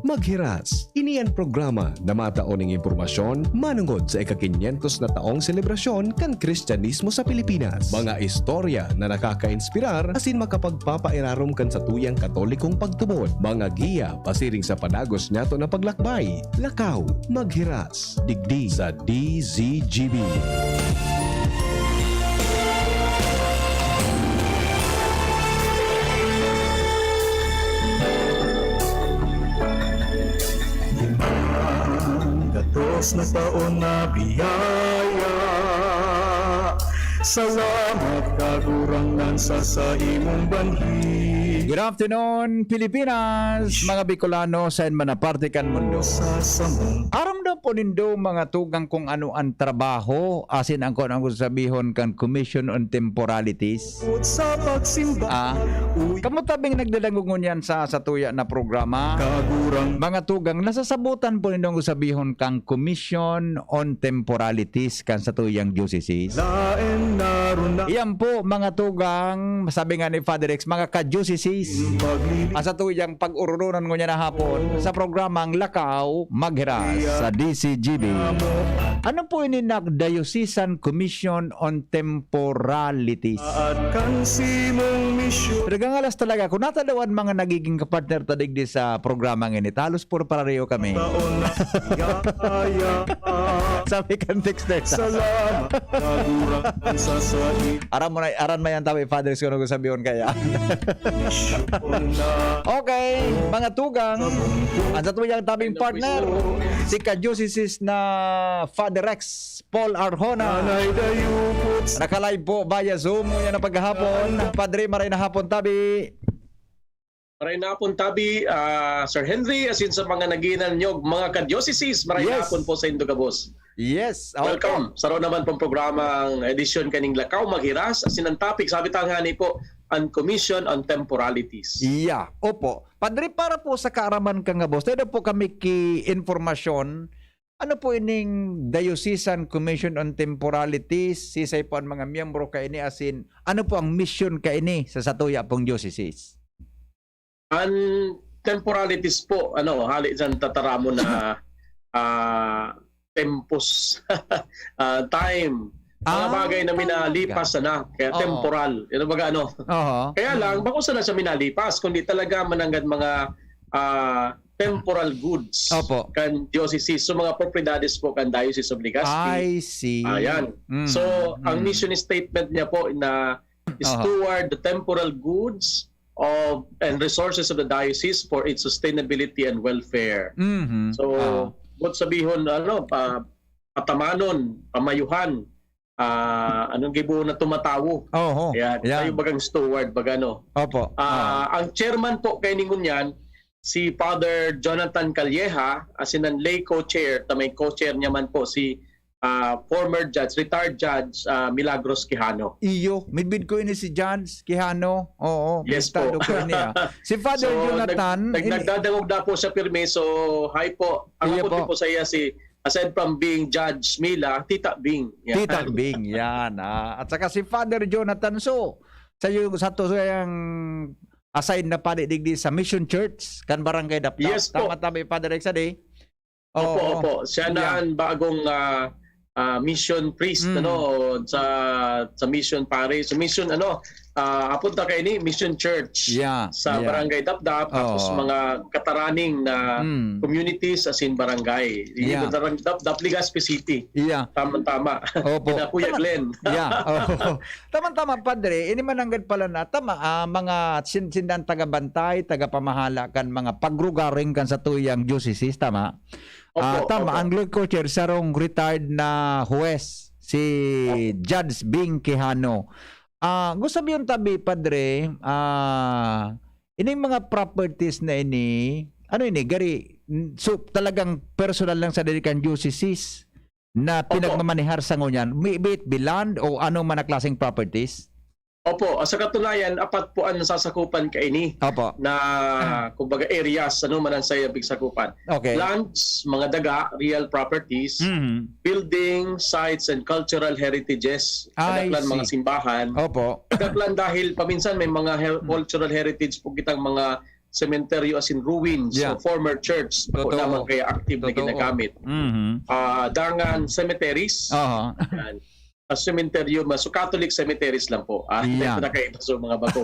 Maghiras. Ini ang programa na mataoning impormasyon manungod sa ika-500 na taong selebrasyon kan Kristyanismo sa Pilipinas. Mga istorya na nakaka-inspirar asin makapagpapairarom kan sa tuyang katolikong pagtubod. Mga giya pasiring sa padagos nato na paglakbay. Lakaw, maghiras. Digdi sa DZGB. Gatos na taon na biyaya, salamat kagurangan sa imong banhi. Good afternoon, Pilipinas, mga Bicolano sa manaparte kan mundo. Sa samong Aram daw po nindo mga tugang kung ano ang trabaho, asin ang kung ang sabihon kan Commission on Temporalities. sa pagsimba, uy Kamutabing nagdalangungon yan sa tuya na programa. kagurang Mga tugang, nasasabutan po nindong sabihon kang Commission on Temporalities kan sa tuyang diocese. laen naroon na Iyan po mga tugang, sabi nga ni Father X, mga ka-diocese. maglili Asa tuyang pag-ururunan ko niya na hapon sa programang Lakaw Maghiras sa DCGB. Ano po ini Diocesan Commission on Temporalities? at kan simong misyon. Talagang alas talaga, kung natalawan mga nagiging kapartner tadigdi sa programang ini, talos puro pareho kami. Taon na biyaya, Sabi kan texter sa salamat kagurangan sa aran mo yan tabi, Father, kung ano sabihin kaya. misyon na Okay, mga tugang, ang sa tuyang tabing partner, si ka-diocese na Father Rex Paul Arjona. nanay dayupot sa Nakalive po via Zoom yan na paghahapon. Padre, maray na hapon tabi. Maray na hapon tabi, Sir Henry, asin sa mga naginan nyo, mga ka-dioceses, maray na Yes. hapon po sa Indogabos. Yes. Welcome. Saro naman pong programang edisyon kaning Lakaw Maghiras, asin ang topic, sabi tanghani po, ang Commission on Temporalities. Yeah, opo. Padre, para po sa kaaraman ka nga boss, tayo po kami ki-informasyon. Ano po ining Diocesan Commission on Temporalities? Sisay po ang mga miyembro ka ini asin. Ano po ang mission ka ini sa satuya pong diocese? Ang temporalities po, hali dyan tataramo na tempos, time, mga bagay na minalipas na, kaya Oo. temporal. Ito baga Oo. Kaya lang, bako sa siya minalipas, kundi talaga mananggad mga temporal goods Opo. kan diocese. So mga propriedades po kan Diocese of Legazpi. I see. Ayan. Mm, So ang mm. mission statement niya po na steward the temporal goods of and resources of the diocese for its sustainability and welfare. Mhm. So, bot sabihon patamanon, pamayuhan, anong gibo na tumatawo. Oho. Ayan, Yan. tayo bagang steward, bagano. Opo. Ang chairman po kay ningon yan, si Father Jonathan Calleja, as in ang lay co-chair, may co-chair niya man po si former judge, retired judge Milagros Quijano. Iyo, midbid ko ini si Jans Quijano. Oo, Yes bistado po. ko niya. Si Father Jonathan, Nagdadangog na po sa pirmi. So, hi po. Ang Iya ako po. po sa iya si, aside from being Judge Mila, Tita Bing. Yan. Tita Bing, yan. At saka si Father Jonathan So, sa to yung aside na panidigdi sa Mission Church, kan Barangay Dapdap. Yes po. Tama tabi, Father Exade. Opo, opo. Siya na ang bagong mission priest sa mission parish. So mission apunta kay ni Mission Church Yeah. sa yeah. Barangay Dapdap, tapos Oo. mga kataraning na Mm. communities as in barangay. Yeah. Dapdap Legazpi City. Yeah. Tama-tama. Opo. Kina Kuya Tama- Glenn. Yeah. Oh. Tama-tama, Padre. Ini mananggad pala na tama mga sindan tagabantay, tagapamahala kan mga pagrugaring kan sa tuyang diocese, tama? Opo, Tama, opo. ang Lord Co-Chair sarong retired na huwes si Judge Bing Quijano. Gusto sabihin tabi, Padre, ining mga properties na ini, ano ini, gari, so talagang personal lang sa dedikan diocese na pinagmamanihar sa ngunyan, may it be land o ano man na klaseng properties? Opo, sa katunayan, apat po ang sasakupan kaini Opo. na kumbaga areas, man ang saya big sakupan. Okay. Lands, mga daga, real properties, Mhm. building, sites, and cultural heritages. I Kadaklan mga see. simbahan. Opo. Kadaklan dahil paminsan may mga cultural heritage po kitang mga cemetery as in ruins, Yeah. so former church, ako Totoo. naman kaya active na Totoo. ginagamit. Mhm. Dangan cemeteries, Aha. yan. Cemetery, so Catholic cemeteries lang po. Yeah. Nakaiba sa mga bago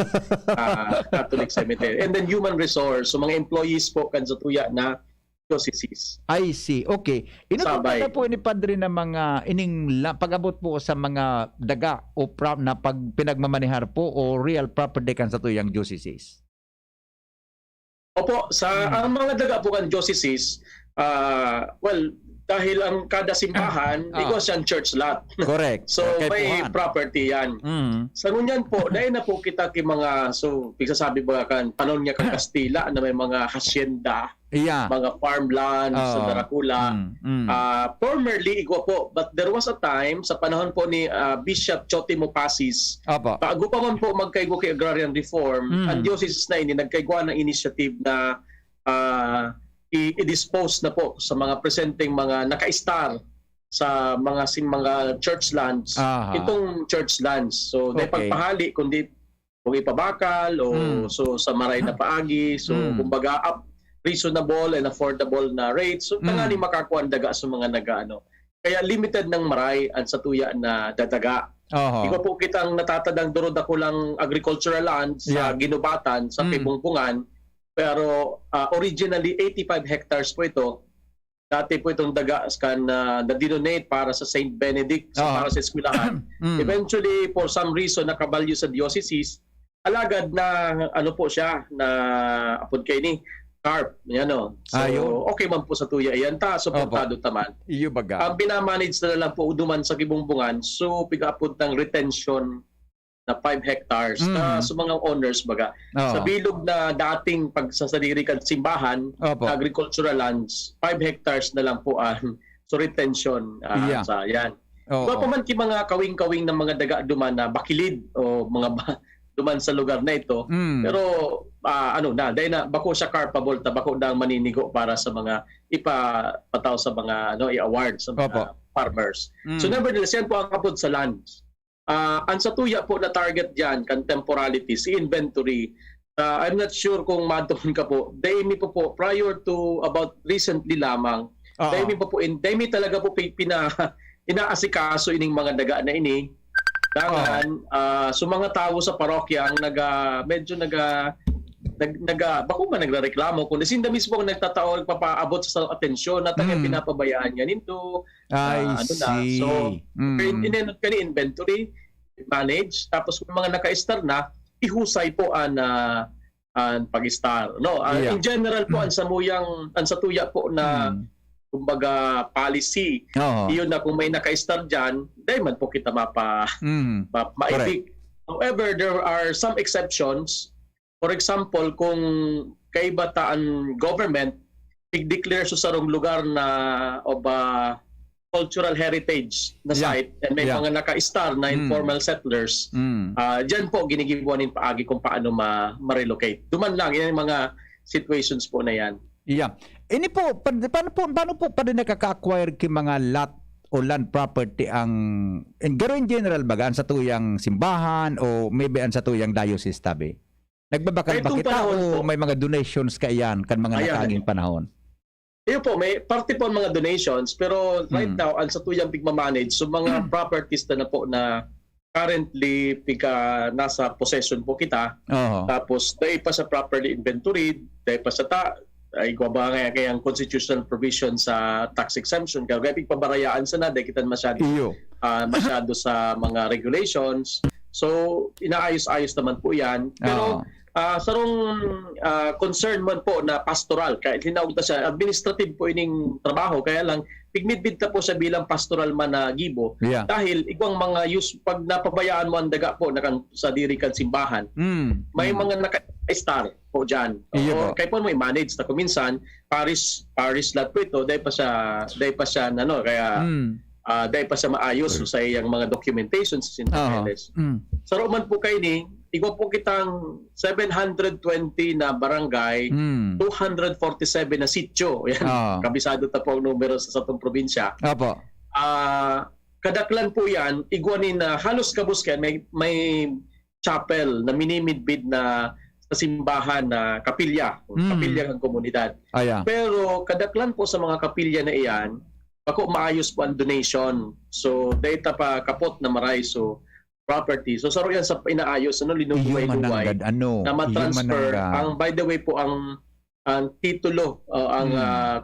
Catholic cemetery. And then human resource, so mga employees po kan sa tuya na dioceses. I see. Okay. Sabay. Inutupan na po ni Padre ng mga pag-abot po sa mga daga o na pag pinagmamanihar po o real property kan sa tuyang dioceses. Opo, ang mga daga po kan dioceses, well, dahil ang kada simbahan, ikaw siyang church lot. Correct. So may property yan. Mm. Sa ngunyan po, dahil na po kita ki mga, so pigsasabi ba kan, panon niya kang Kastila na may mga hacienda, Yeah. mga farmlands sa Daracula. Formerly, igwa po, but there was a time, sa panahon po ni Bishop Chotimo Pasis, Opo. bago pa man po magkaigo kay agrarian reform, ang diocese na ini nagkaigwa ng initiative na i-dispose na po sa mga presenting mga naka-star sa mga church lands, Aha. itong church lands. So, dahil Okay. pagpahali, kundi kung ipabakal o so sa maray na paagi, so kumbaga reasonable and affordable na rates, so tangali makakuha ang daga sa mga nagaano. Kaya limited ng maray ang sa tuya na dadaga. Oho. Ikaw po kitang natatadang durod ako lang agricultural land sa Yeah. Ginubatan, sa Kibungpungan. Pero originally 85 hectares po ito. Dati po itong daga na na-donate para sa St. Benedict, para sa eskwelahan. Eventually, for some reason, nakabalyo sa dioceses. Alagad na ano po siya, na apod kay ni carp. Yan o. So, okay man po sa tuya. Yan ta, suportado taman. Iyo baga. Ang pinamanage na lang po uduman sa Kibungpungan, so pigapod ng retention na 5 hectares na sa mga owners baga. Sa bilog na dating pagsasaliri kan simbahan, agricultural lands, 5 hectares na lang po ang so retention sa yan. Pa man ki mga kawing-kawing ng mga daga duman na bakilid o mga duman sa lugar na ito. Pero dahil na bako siya carpable, bako na maninigo para sa mga ipataw sa mga i-award sa mga farmers. So nevertheless, yan po ang kapod sa lands. Ang sa tuya po na target dyan, contemporality, si inventory, I'm not sure kung matuon ka po, dahil po prior to about recently lamang, dahil talaga po inaasikaso ining mga daga na ini. Dangan, so mga tao sa parokya ang bako man nagrereklamo kung sinda mismo ang nagtatao nagpapaabot sa atensyon na tayo pinapabayaan yan into so kani inventory manage tapos kung mga naka-star na ihusay po ang pag-star in general po ang sa tuya po na kumbaga policy iyon na kung may naka-star dyan dahil man po kita maibig. However, there are some exceptions. For example, kung kaibataan government, i-declare sa sarong lugar na of cultural heritage na site and may mga naka-star na informal settlers, dyan po ginigibuanin paagi kung paano ma-relocate. Duman lang, yan yung mga situations po na yan. Yeah. Ini po, paano po pa rin nakaka-acquire ki mga lot o land property ang in general baga sa tuyang simbahan o maybe ang sa tuyang diocese tabi? Nagbabakal ba kita o may mga donations kayan kan mga nakaging panahon? Iyo po, may parte po mga donations pero right now, ang sa tuyang pigmamanage, so mga properties na po na currently nasa possession po kita, tapos dahil pa sa properly inventory, dahil pa sa ay ba kaya ang constitutional provision sa tax exemption kaya pigpabarayaan sa na dahil kita masyado sa mga regulations. So inaayos-ayos naman po yan pero sarong concern man po na pastoral kaya tinawag na siya administrative po ining trabaho kaya lang pigmidbid ta po sa bilang pastoral man na gibo dahil igwang mga pag napabayaan mo ang daga po sa diri kan simbahan may mga naka-star po dyan kaya po mo i-manage na kuminsan parish lot po ito dahil pa siya kaya dahil pa siya maayos sa iyang mga documentation sa sinteles. Sa Roman po kayo ni igwa po kitang 720 na barangay, 247 na sityo. Yan, kabisado ta po ang numero sa atong probinsya. Kadaklan po yan, igwa ni na halos kabuskan, may chapel na minimidbid na sa simbahan na kapilya, kapilya ng komunidad. Aya. Pero kadaklan po sa mga kapilya na iyan, ako maayos po ang donation. So data pa kapot na maray so property. So saro yan sa inaayos ano Iyo linubuhay-buhay mananggad ano. na ma-transfer. Ang by the way po ang titulo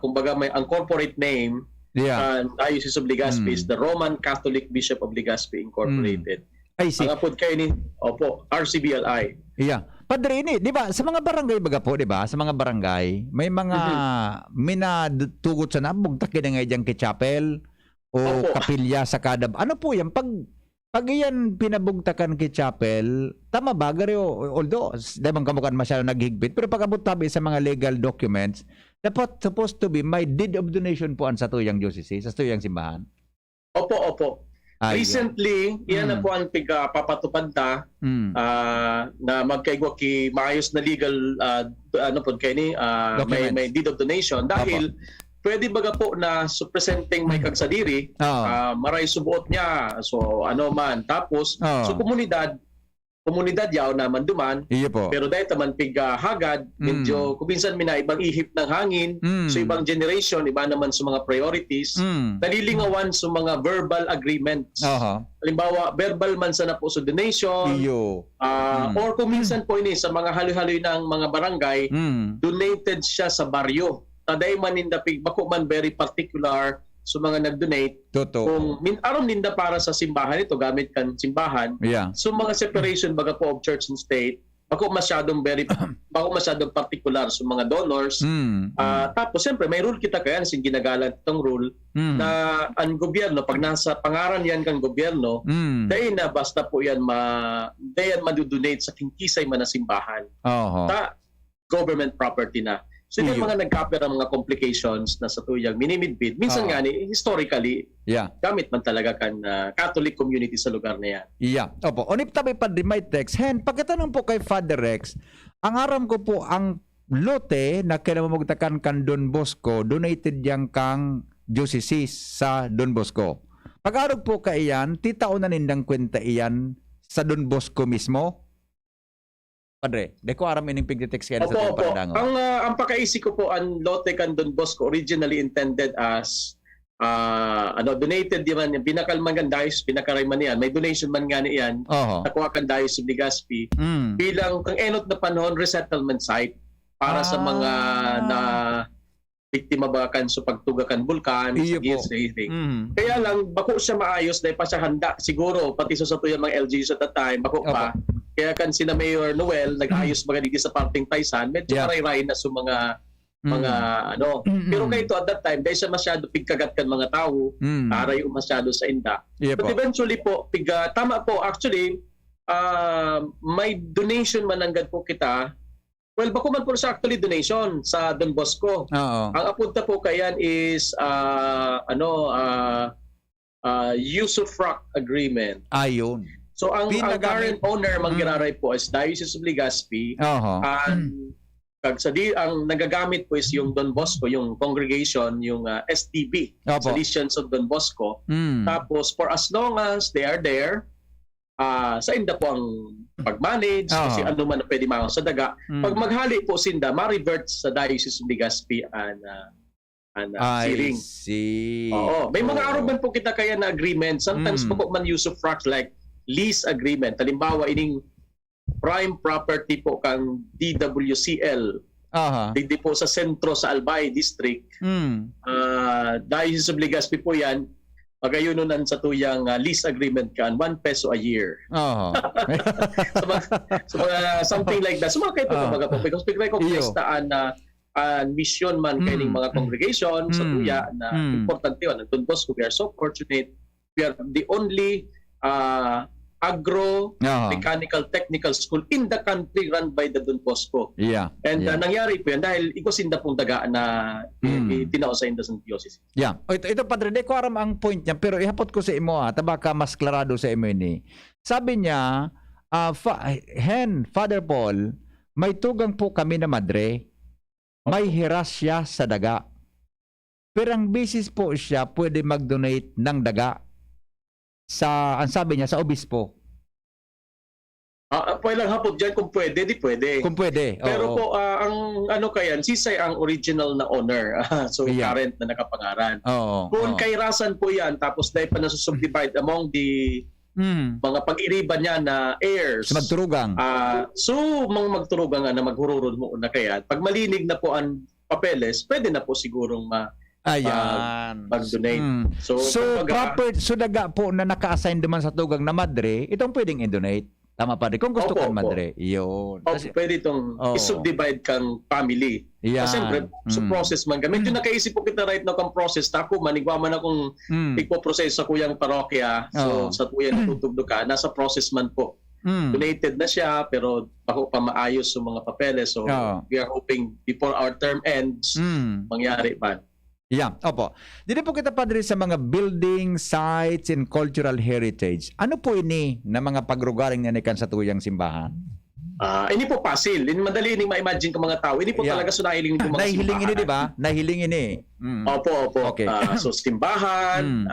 kumbaga may ang corporate name Yeah. Diocese of Legazpi is the Roman Catholic Bishop of Legazpi Incorporated. I see. Ang apod kayo ni RCBLI. Yeah. Padre ini, 'di ba? Sa mga barangay baga po, 'di ba? Sa mga barangay, may mga minatugot sa nabog taki na nga diyang chapel o Opo. kapilya sa kada. Ano po 'yan pag iyan pinabugtakan kay chapel, tama ba gari although dahil man kamukan masyado naghigpit, pero pag abot tabi sa mga legal documents, dapat supposed to be may deed of donation po an sa tuyang diocese, sa tuyang simbahan. Opo. Recently, iyan na po ang papatupad na magkaigwa ki maayos na legal ano po kayo ni may deed of donation dahil pwede baga po na presenting may kagsadiri maray subuot niya so ano man tapos so komunidad yaw naman duman Iyo po. pero dahil taman hagad medyo kuminsan mina ibang ihip ng hangin so ibang generation iba naman sa mga priorities nalilingawan sa mga verbal agreements halimbawa verbal man sa na po sa donation Iyo. or kuminsan po ini sa mga haloy-haloy ng mga barangay donated siya sa baryo taday man ninda bako man very particular sa mga nag-donate Toto. kung aron ninda para sa simbahan ito gamit kan simbahan Yeah. so mga separation baga po of church and state bako masyadong particular sa mga donors tapos siyempre may rule kita kaya sing ginagalan itong rule na ang gobyerno pag nasa pangaran yan kang gobyerno dahil na basta po yan madudonate sa kinkisay man na simbahan ta government property na. So yung mga nagkapir ang mga complications na sa tuyang minimidbid, minsan nga ni historically, gamit man talaga kan Catholic community sa lugar na yan. Yeah. Opo. Onip tabi pa di may text. Hen, pagkatanong po kay Father Rex, ang aram ko po ang lote na kinamamagtakan kan Don Bosco, donated yang kang diocese sa Don Bosco. Pag-arog po ka iyan, titao na nindang kwenta iyan sa Don Bosco mismo? Padre, de ko aram ining pigdetext kaya sa Opo. Pandango. Ang pakaisi ko po ang lote kan Don Bosco originally intended as donated yaman yung pinakalman kan Diocese pinakaray man yan may donation man nga niyan nakuha kan Diocese of Legazpi bilang kang enot na panahon resettlement site para sa mga na biktima ba kan sa pagtugakan bulkan kaya lang bako siya maayos dahil pa siya handa siguro pati sa tuyang mga LGUs at that time bako pa kaya kan sina Mayor Noel nag-ayos baga dito sa parting Taysan medyo maray-ray na sa mga pero kay ito at that time dahil siya masyado pigkagat kan mga tao aray masyado sa inda but eventually po tama po actually may donation mananggad po kita well bako man po sa actually donation sa Don Bosco ang apunta po kayan is usufruct agreement Ayun. so ang current owner manggiraray po is Diocese of Legazpi ang nagagamit po is yung Don Bosco, yung congregation, yung STB, Salesians of Don Bosco. Tapos for as long as they are there, sa inda po ang pag-manage, kasi ano man na pwede mga sa daga. Pag maghali po sinda, ma-revert sa Diocese of Legazpi Siring. Oo. May mga aruban po kita kaya na agreement. Sometimes po man usufruct like lease agreement. Halimbawa, ining prime property po kang DWCL. Hindi po sa sentro sa Albay District. Diocese of Legazpi po yan. Pagayununan sa tuyang lease agreement kan 1 peso a year. So, something like that. So mga kayo po because pigray ko pistaan na mission man kaining mga congregation sa tuya na importante yun. Don Bosco, we are so fortunate. We are the only agro-mechanical technical school in the country run by the Don Bosco. And nangyari po yan dahil ikosinda pong daga na tinao sa Indas ng Diocese. Ito Padre, de ko aram ang point niya pero ihapot ko sa imo tabaka mas klarado sa imo ni. Sabi niya, Father Paul, may tugang po kami na madre, may hiras siya sa daga. Pero ang basis po siya pwede mag-donate ng daga sa, ang sabi niya, sa obispo. Pwede lang hapon dyan kung pwede, di pwede. Kung pwede. Pero Oo. po, ang ano kayan, sisay ang original na owner. So, Yeah. current na nakapangaran. Oo. Kung Oo. kairasan po yan, tapos dahil pa nasusubdivide among the mga pag-iriban niya na heirs. So, magturugang. So, mga magturugan nga na maghururod mo na kaya. Pag malinig na po ang papeles, pwede na po sigurong Ayan. mag-donate. So, So daga po na naka-assign naman sa tugang na madre, itong pwedeng i-donate. Tama pa rin. Kung gusto Opo, kang opo. madre, yun. pwede itong Oo. isubdivide kang family. Yan. Kasi siyempre, sa process man ka. Medyo nakaisip po kita right now kang process. Ako, manigwa man akong ipoproseso sa kuyang parokya. Oo. So, sa kuyang natutugdo ka, nasa process man po. Donated na siya, pero ako pa maayos yung mga papeles. So, Oo. we are hoping before our term ends, mangyari pa. Yeah, opo. Dito po kita padre sa mga building, sites, and cultural heritage. Ano po ini na mga pagrugaring na nikan sa tuyang simbahan? Ini po puzzle. Ini madali ini ma-imagine ka mga tao. Ini po Yeah. talaga sunahiling ng mga Nahihiling ini, di ba? Nahihiling ini. Opo. Okay. So simbahan,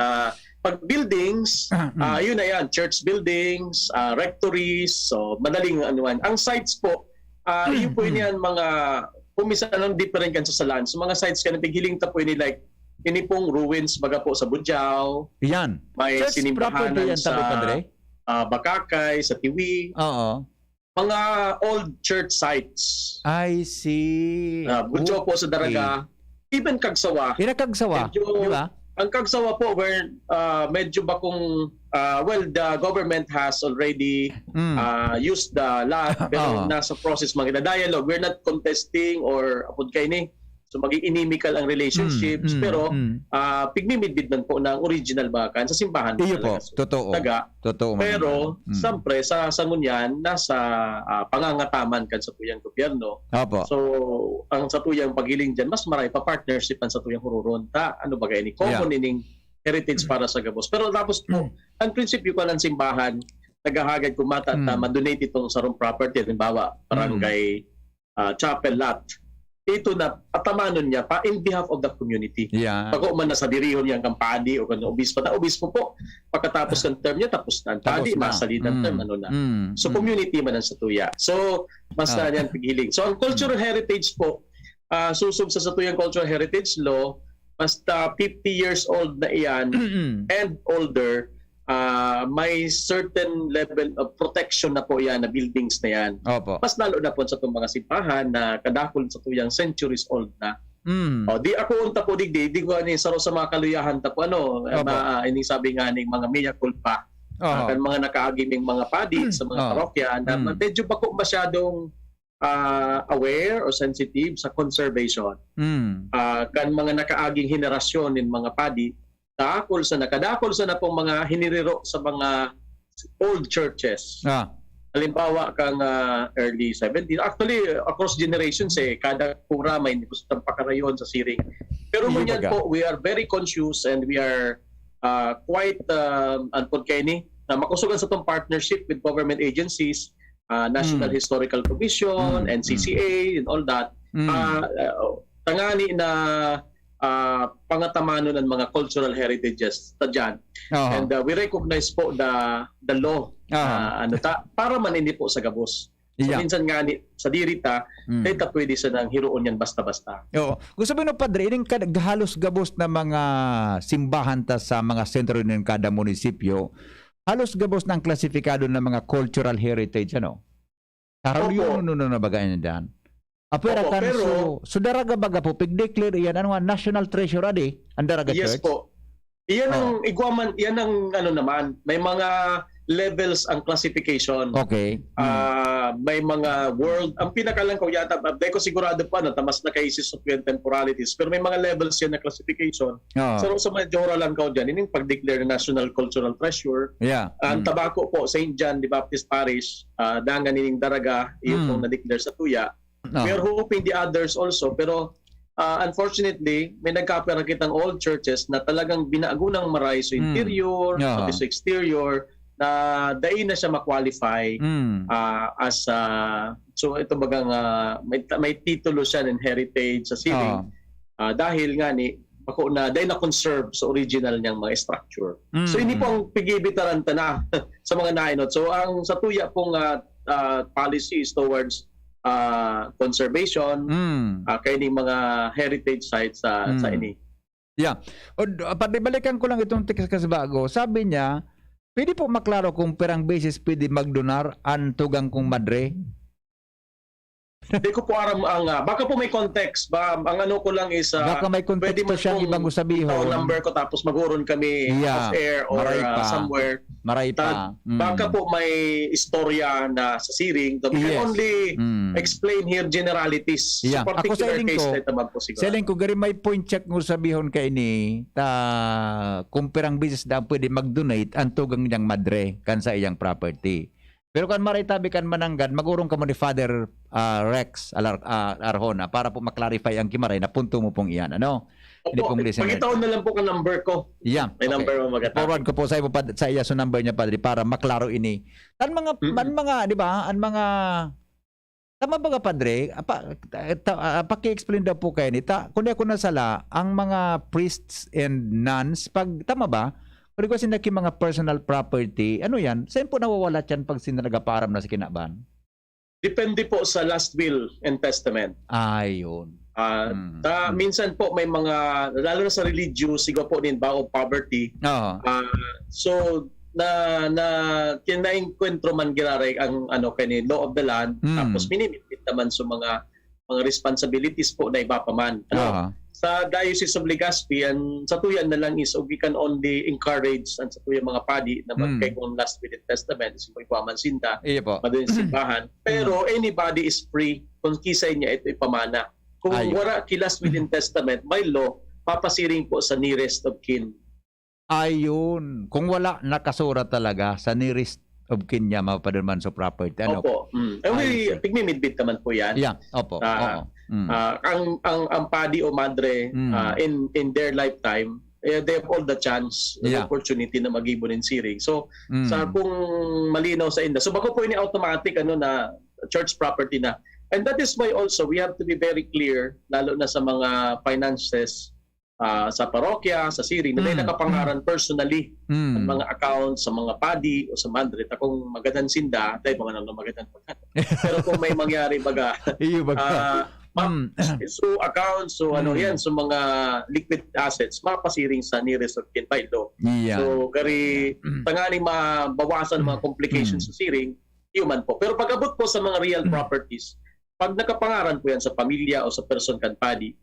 pag buildings, yun na yan, church buildings, rectories, so madaling anuan. Ang sites po, yun po yan mga kumisa ng different kan sa land. So mga sites ka na pighiling ta po ini like ini pong ruins baga po sa Budjao, Yan. may Church property sinimbahanan yan, sa tabi padre? Bakakay, sa Tiwi, Oo. mga old church sites. I see. Budjao po sa Daraga, even Kagsawa. Inakagsawa, Medyo- di ba? Ang Kagsawa po where medyo ba kung the government has already used the land pero nasa process mga dialogue. We're not contesting or apod kay ni. So maging inimical ang relationships pero pigmimidbid man po ng original bakan sa simbahan. Iyo po, talaga. So, totoo. taga. Totoo. Pero siyempre sa sangunyan nasa pangangataman kan sa tuyang gobyerno. Opo. So, ang sa tuyang paghiling dyan, mas marami pa partnership ang sa tuyang hururon. Ano ba ni common ining heritage para sa Gabos. Pero tapos po, ang prinsipyo ka ng simbahan, naghahagad kumata at ma-donate itong sarong property, halimbawa, barangay chapel lot. Ito na, atamanon niya pa in behalf of the community. Yeah. Pag man nasa dirihon niyang kampadi o kung obispo po, pagkatapos ng term niya, tapos na. Padi, Tapos na. masalitan term, ano na. So, community man ang sa tuya. So, mas na yan paghiling. So, ang cultural heritage po, susub sa tuyang cultural heritage law, basta 50 years old na iyan and older, may certain level of protection na po yan na buildings na yan. Opo. Mas lalo na po sa itong mga simbahan na kadakol sa tuyang centuries old na. Di ako unta po di ko ani saro sa mga kaluyahan ta po ini sabi nga ning mga mea culpa. Kan mga nakaagiming mga padi sa mga parokya na medyo ba ko masyadong aware or sensitive sa conservation. Kan mga nakaaging henerasyon nin mga padi kadakol sa na pong mga hiniriro sa mga old churches. Halimbawa kang early 70s. Actually, across generations kada pura may gustong pakarayon sa siring. Pero munyan po, we are very conscious and we are quite na makusugan sa itong partnership with government agencies, National Historical Commission, NCCA, and all that. Tangani na pangatamanon ng mga cultural heritages ta dyan. And we recognize po the law para man hindi po sa Gabos. So minsan nga sa dirita, data pwede sa nang hiroon yan basta-basta. Oo. Gusto mo padre, ining halos gabos na mga simbahan ta sa mga sentro ng kada munisipyo, halos gabos ng klasifikado ng mga cultural heritage, ano? Karol yun na bagayan dyan. Pero daraga baga po pig-declare iyan ano nga national treasure adi ang Daraga Church. Yes po. Iyan ang igwaman, iyan ang ano naman, may mga levels ang classification. Okay. May mga world, ang pinakalang ko yata, di ko sigurado pa tamas na kaisis of temporalities, pero may mga levels yan na classification. So sa mga joralan ko dyan, ining pag-declare na National Cultural Treasure. Ang tabako po, St. John the Baptist Parish, dangan ining Daraga, yun pong na-declare sa tuya. We are hoping the others also, pero unfortunately, may nagkapera kitang old churches na talagang binagunang maray sa interior, sa exterior, na dahil na siya ma-qualify as so ito bagang may titulo siya ng heritage sa siling dahil nga ni ako na dahil na conserve sa original niyang mga structure. So hindi po ang pigibitaran na sa mga nainot. So ang sa tuya pong policies towards conservation, kay ni mga heritage sites sa ini. Yeah. O, balikan ko lang itong text kasi bago. Sabi niya, pwede po maklaro kung perang basis pwede magdonar ang tugang kong madre. Hindi ko po aram ang baka po may context ba ang ano ko lang is Baka may pwede konteksto man siyang pong ibang usabihon. ito ang number ko tapos mag-uron kami Yeah. off air or Maray pa. somewhere. Maray pa. Baka po may istorya na sa siring. We can Yes. only Mm. explain here generalities. Yeah. Sa Ako sa particular iling case ko, na ito po siguro. Seleng ko gari may point check ng usabihon kay ni kung perang basis daw pwede mag-donate ang tugang niyang madre kan sa iyang property. Pero kan maray tabi kan mananggan, magurong ka mo ni Father Rex Arjona para po maklarify ang kimaray na punto mo pong iyan. Ano? Hindi Opo, pong listener. pakitaon na lang po ang number ko. Yeah. May number mo magata. Forward ko po sa iyo sa iya so number niya padre para maklaro ini. Ang mga di ba? Ang mga tama ba padre? Paki-explain daw po kayo ni kung ako nasala ang mga priests and nuns pag tama ba? Kung kasi mga personal property, ano yan? Saan po nawawala yan pag sinagaparam na sa kinaban? Depende po sa last will and testament. Ayun. Minsan po may mga, lalo na sa religious, sigaw po din ba o poverty. Oo. So, kinainkwentro man giraray ang kani law of the land, tapos minimit naman sa mga responsibilities po na iba pa man. Sa Diocese of Legazpi, sa tuyan na lang is we can only encourage ang sa tuyan mga padi na magkay kung last will and testament, si Pagpaman Sinda, Iya po. madun simbahan. Pero anybody is free kung kisay niya ito ipamana. Kung wala ki last will and testament, by law, papasiring po sa nearest of kin. Ayun. Kung wala nakasurat talaga sa nearest of kin niya mapapadalman sa property. Ano? Opo. Tigmimidbit naman po yan. Yeah. Opo. Oo. Ang padi o madre in their lifetime, they have all the chance, the opportunity na mag-ibon in siring. So, sa kung malinaw sa inda. So, bako po ini automatic na church property na. And that is why also we have to be very clear, lalo na sa mga finances sa parokya, sa siring, na may nakapangaran personally ang mga accounts sa mga padi o sa madre. Kung magandang sinda, tayo mga nang magandang pero kung may mangyari baga, so accounts, so yan, so mga liquid assets, mapasiring sa nearest of kin by law. Yeah. So, gari, tangaling mabawasan mga complications sa siring, human po. Pero pag abot po sa mga real properties, pag nakapangaran po yan sa pamilya o sa person kan padi,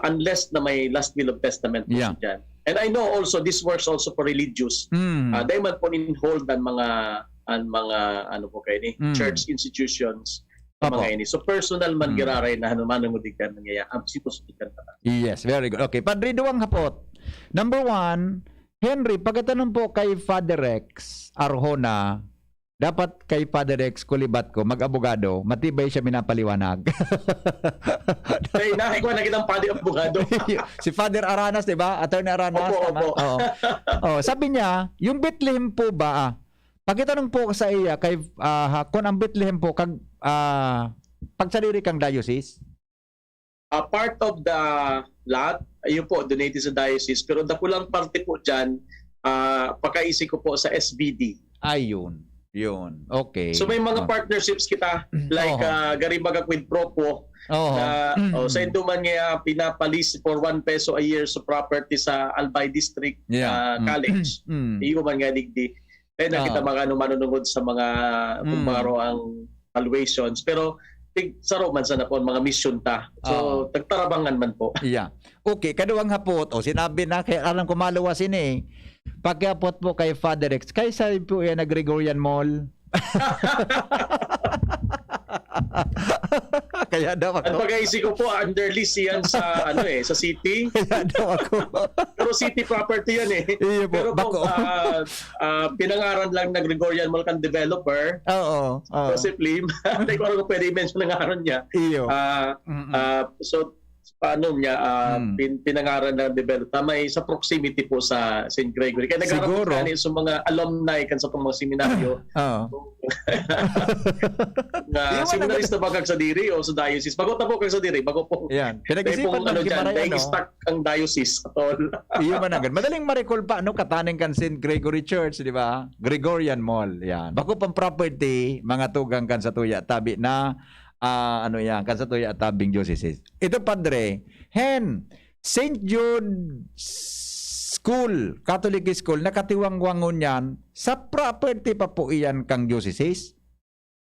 unless na may last will of testament po dyan. And I know also, this works also for religious. Dahil man po in-hold ang mga ano po kayo ni, church institutions, mga ini. So personal man giraray na hanuman ng udikan nangyaya. Siposikan pa. Yes, very good. Okay, Padre Duwang hapot. Number 1, Henry, pagkatanong po kay Father Rex Arjona, dapat kay Father Rex Kulibat ko, mag-abogado, matibay siya minapaliwanag. Ay, nakikuha na kitang padi abogado. Si Father Aranas, di ba? Attorney Aranas. Opo. Sabi niya, yung Bethlehem po ba, pagkitanong po sa iya, kay, kung ang Bethlehem po, pagsaliri kang diocese? Part of the lot, ayun po, donated sa diocese. Pero dakulang parte po dyan, pakaisi ko po sa SBD. Ayun. Yun. Okay. So may mga partnerships kita, like Garibaga Quid Pro Quo, sa induman nga pinapalis for 1 peso a year sa property sa Albay District College. Iyo man nga digdi. Nakita mga manunungod sa mga kumaro ang valuations. Pero saro man sana po mga mission ta. So tagtarabangan man po. Yeah. Okay, kaduwang hapot. Sinabi na kay alam ko maluwas ini. Pagkapot po kay Father Rex, kay sabi po yan na Gregorian Mall. Kaya daw ako. At pag-aisi ko po, under lease yan sa sa city. Kaya daw ako. Pero city property yan Iyo po, Pero po, pinangaran lang na Gregorian Mall kan developer. Oo. Joseph Lim. Hindi ko pwede i-mention ang ngaran niya. Iyo. So, paano niya pinangaran na develop may sa proximity po sa St. Gregory. Kaya Siguro. nag-aaral sa mga alumni kan sa itong mga seminaryo. Na seminarista ba kag sa diri o sa diocese? Bago ta po kag sa diri, bago po. Yan. May Pinag-isipan pong ano ng dyan, Gimarayan, may no? stuck ang diocese at all. Iyo man agad. Madaling ma-recall pa no kataning kan St. Gregory Church, di ba? Gregorian Mall. Yan. Bako pang property, mga tugang kan sa tuya tabi na ano yan, kan sa tuya tabing diocese. Ito padre, St. Jude School, Catholic School, nakatiwang-wangon yan, sa property pa po iyan kang diocese.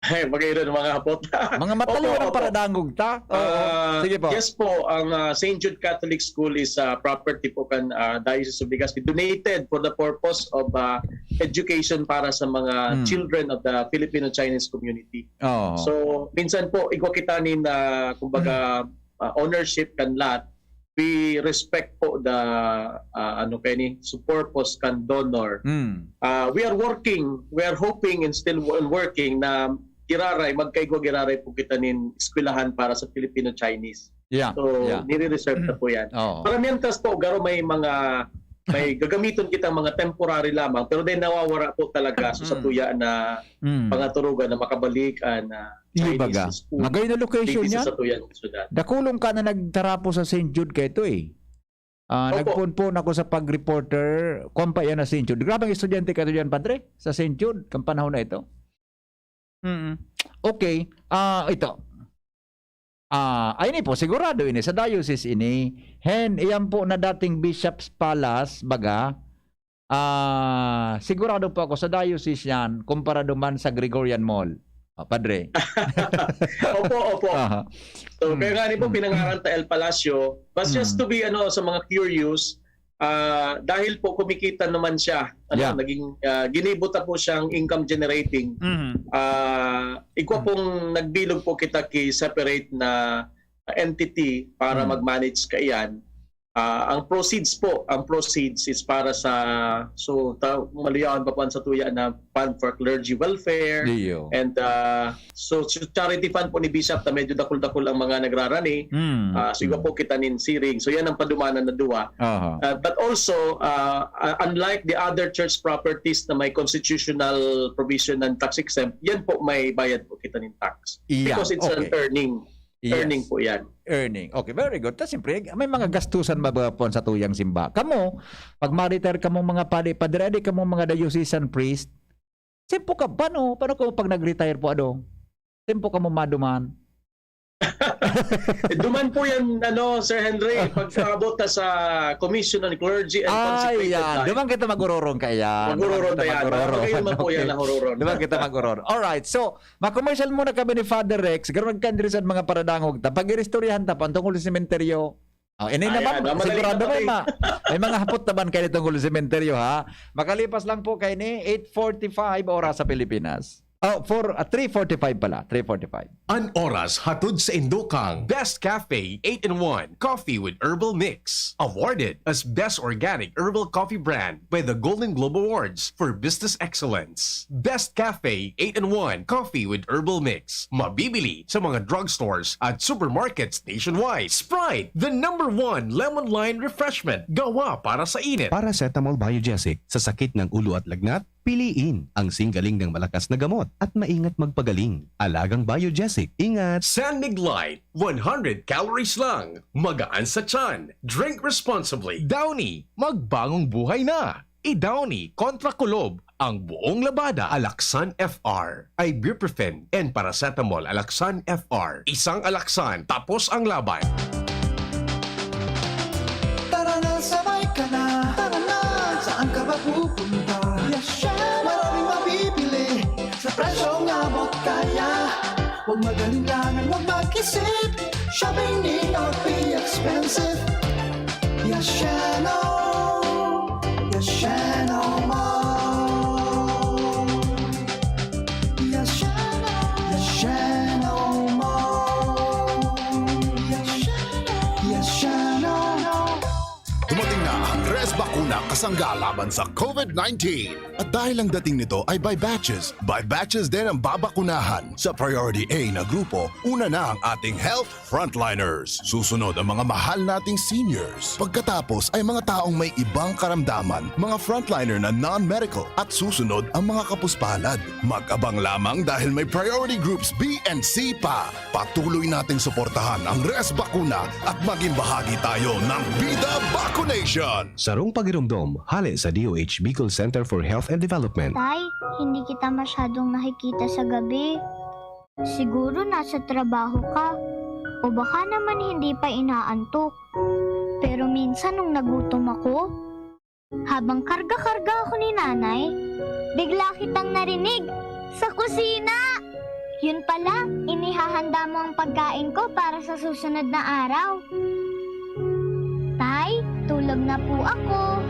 Ay, magayro ng mga hapot. Mga mataliw Opo, ng opo. paradangog ta. Oo. Sige po. Yes po, ang St. Jude Catholic School is property po kan Diocese of Legazpi, donated for the purpose of education para sa mga children of the Filipino-Chinese community. Oo. So, minsan po, igwakitanin na, kumbaga, ownership kan lot. We respect po the purpose kan donor. We are hoping and still working na magkaigwa-giraray po kita nin eskwelahan para sa Filipino-Chinese. Yeah. So, yeah. nire-reserve na po yan. Oo. Paramihan kas po, garo may gagamiton kita mga temporary lamang, pero then nawawara po talaga sa tuya na pangaturugan na makabalik na Ibaga. Chinese school. Magay na location Dito yan. sa tuya ng syudad. Dakulong ka na nagtarapo sa St. Jude kay ito eh. Opo. Nagpunpun ako sa pag-reporter, kumpa yan na St. Jude. Grabe ang estudyante ka ito dyan, Padre, sa St. Jude, kang panahon na ito. Okay, ito. Ayun po, sigurado ini, sa diocese ini, iyan po na dating Bishop's Palace, baga, sigurado po ako sa diocese yan, kumpara duman sa Gregorian Mall. Padre. Opo. So, kaya nga po pinangaran ta El Palacio, but just to be sa mga curious, dahil po kumikita naman siya, naging ginibuta po siyang income generating. Ikwa pong nagbilog po kita separate na entity para mag-manage kaiyan. Ang proceeds is para sa maliyawan pa po sa tuya na fund for clergy welfare. Leo. And so charity fund po ni Bishop na medyo dakul-dakul ang mga nagrarani. So iba po kita nin siring. So yan ang padumanan na duwa. But also unlike the other church properties na may constitutional provision ng tax exempt, yan po may bayad po kita nin tax. Yeah, Because it's an earning. Earning Yes. po yan. Earning. Okay, very good. Tapos siyempre, may mga gastusan ba po sa tuyang simba? Kamo, pag ma-retire ka mong mga padre, ka mong mga diocesan priest, simpo ka, paano ka pag nag-retire po, simpo ka mo maduman? Duman po yan, Sir Henry, pagkabot na sa Commission on Clergy and Consecrated Life. Duman kita mag-uroron kaya. Mag-uroron tayo. Magayon naman po yan na huroron. Duman kita mag-uroron. Alright, so, mag-commercial muna kami ni Father Rex. Garag kandirisan mga paradangog. Pag-irestoryahan ta, pantungkol sa sementeryo. Ini naman, sigurado may mga hapot naman kayo tungkol sa sementeryo, ha? Makalipas lang po kayo ni 8:45 oras sa Pilipinas. 3:45 pala. 3:45. An oras hatod sa Indokang Best Cafe 8-in-1 Coffee with Herbal Mix. Awarded as Best Organic Herbal Coffee Brand by the Golden Globe Awards for Business Excellence. Best Cafe 8-in-1 Coffee with Herbal Mix. Mabibili sa mga drugstores at supermarkets nationwide. Sprite, the #1 lemon lime refreshment. Gawa para sa init. Paracetamol Biogesic. Sa sakit ng ulo at lagnat, piliin ang singgaling ng malakas na gamot at maingat magpagaling. Alagang Biogesic. Ingat! San Mig Light, 100 calories lang. Magaan sa tiyan. Drink responsibly. Downy, magbagong buhay na. I-Downy kontra kulob ang buong labada. Alaksan FR, ibuprofen and paracetamol. Alaksan FR. Isang alaksan, tapos ang laban. Tara na, sabay ka na. Tara na, saan ka ba pupunta? Maraming mabibili sa presyong abot kaya. Huwag magalinlangan, huwag mag-isip. Shopping need not be expensive. Yashano Mall. Yashano Mall. Yashano. Dumating na ang Res Bakuna kasangga laban sa COVID-19. At dahil ang dating nito ay by batches din ang babakunahan. Sa Priority A na grupo, una na ang ating health frontliners. Susunod ang mga mahal nating seniors. Pagkatapos ay mga taong may ibang karamdaman, mga frontliner na non-medical. At susunod ang mga kapuspalad. Mag-abang lamang dahil may priority groups B and C pa. Patuloy nating suportahan ang Res Bakuna at maging bahagi tayo ng Vida Vaccination. Sarong pagirumdom, hali sa DOH Bicol Center for Health and Development. Tay, hindi kita masyadong nakikita sa gabi. Siguro nasa trabaho ka. O baka naman hindi pa inaantok. Pero minsan nung nagutom ako, habang karga-karga ako ni nanay, bigla kitang narinig sa kusina. Yun pala, inihahanda mo ang pagkain ko para sa susunod na araw. Tay, tulog na po ako.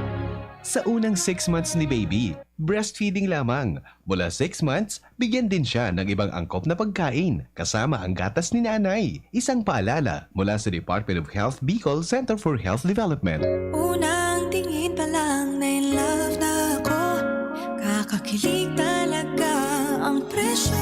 Sa unang 6 months ni baby, breastfeeding lamang. Mula 6 months, bigyan din siya ng ibang angkop na pagkain, kasama ang gatas ni nanay. Isang paalala mula sa Department of Health Bicol Center for Health Development. Unang tingin pa lang na in love na ako. Kakakilig talaga ang presyo.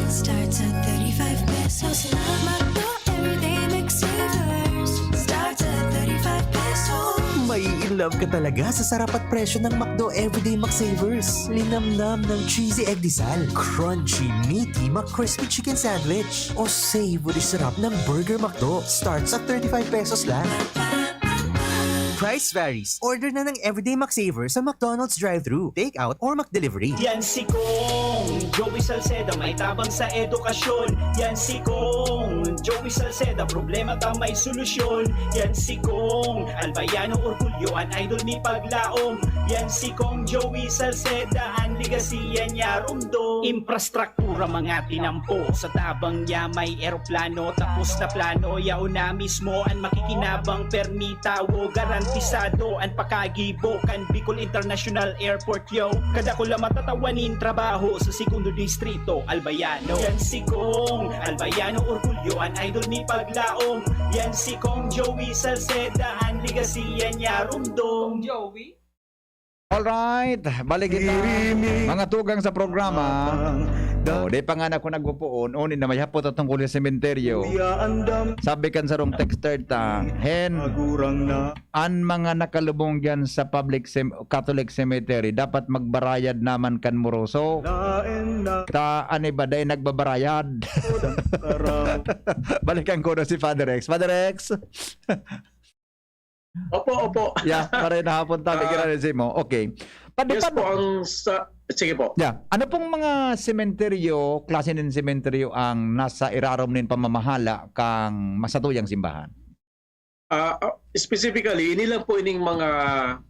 Starts at 35 pesos lang. Magdo everyday McSavers. Starts at 35 pesos. May in love ka talaga sa sarap at presyo ng McDo Everyday McSavers. Linamnam ng cheesy egg disal, crunchy, meaty McCrispy chicken sandwich, o savory sarap ng Burger McDo. Starts at 35 pesos lang. Price varies. Order na ng Everyday McSavers sa McDonald's drive-thru, take-out, or McDelivery. Yan si Kong Joey Salceda, may tabang sa edukasyon. Yan si Kong Joey Salceda, problema ta may solusyon. Yan si Kong Albayano Orgulyo, an idol ni Paglaom. Yan si Kong Joey Salceda, ang ligasiya niya rumdo. Infrastruktura mga tinampo, sa tabang niya may eroplano. Tapos na plano, yao na mismo ang makikinabang permita o garantisado ang pakagibo kan Bicol International Airport yo. Kada ko lang matatawanin trabaho sa segundo distrito Albayano. Yan si Kong Albayano Orgulyo, an idol ni Paglaom. Yan si Kong Joey Salceda, ang ligasiya niya rumdong. Joey? Alright, balik kita. Mga tugang sa programa. Di pa nga na ako nagpupuon. Unin na may hapot at tungkol sa sementeryo. Sabi kan sa rong texter ta, hen, an mga nakalubong dyan sa Catholic cemetery, dapat magbarayad naman kan moroso. Ta, ani ba, dahil nagbabarayad. Balikan ko na si Father X. Father X! Opo. Yeah, para nahapon tabi kinalisin mo. Okay. Yes po, sige po. Yeah. Ano pong mga sementeryo, klase ng sementeryo ang nasa irarom nin pamamahala kang masatuyang simbahan? Specifically, ini lang po ining mga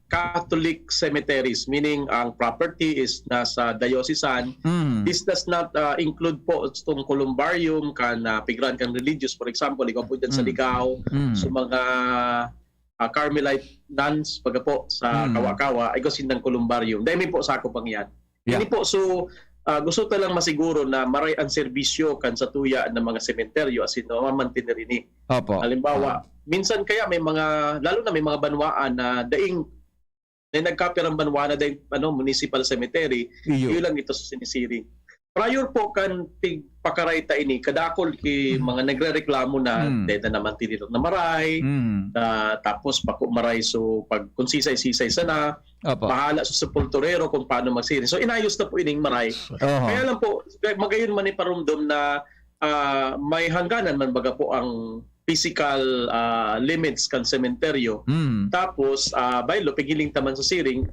Catholic cemeteries, meaning ang property is nasa diocesan. This does not include po itong columbarium, kan pigran kan religious. For example, ikaw po dyan sa Ligao, so mga Carmelite nuns, pagka po sa Kawa-Kawa, ay gusto ng columbarium. Dahil po sa ako pang yan. Yeah. Hindi po, so gusto talang masiguro na maray ang serbisyo kan sa tuya ng mga sementeryo as in mamantinerini. Opo. Halimbawa, minsan kaya may mga, lalo na may mga banwaan na daing na nagkapirang banwaan na daing municipal cemetery, yun lang ito sa sinisiring. Prior po kan pagkarayta ini, kadakol mga nagre-reklamo na dahil na naman tinito na maray, tapos pako maray so pag kung sisay-sisay sana, bahala sa sepulturero kung paano magsiri. So inayos na po ining maray. Kaya lang po, magayon man iparumdom na may hangganan man baga po ang physical limits kan sementeryo. Tapos, baylo, pigiling taman sa siring,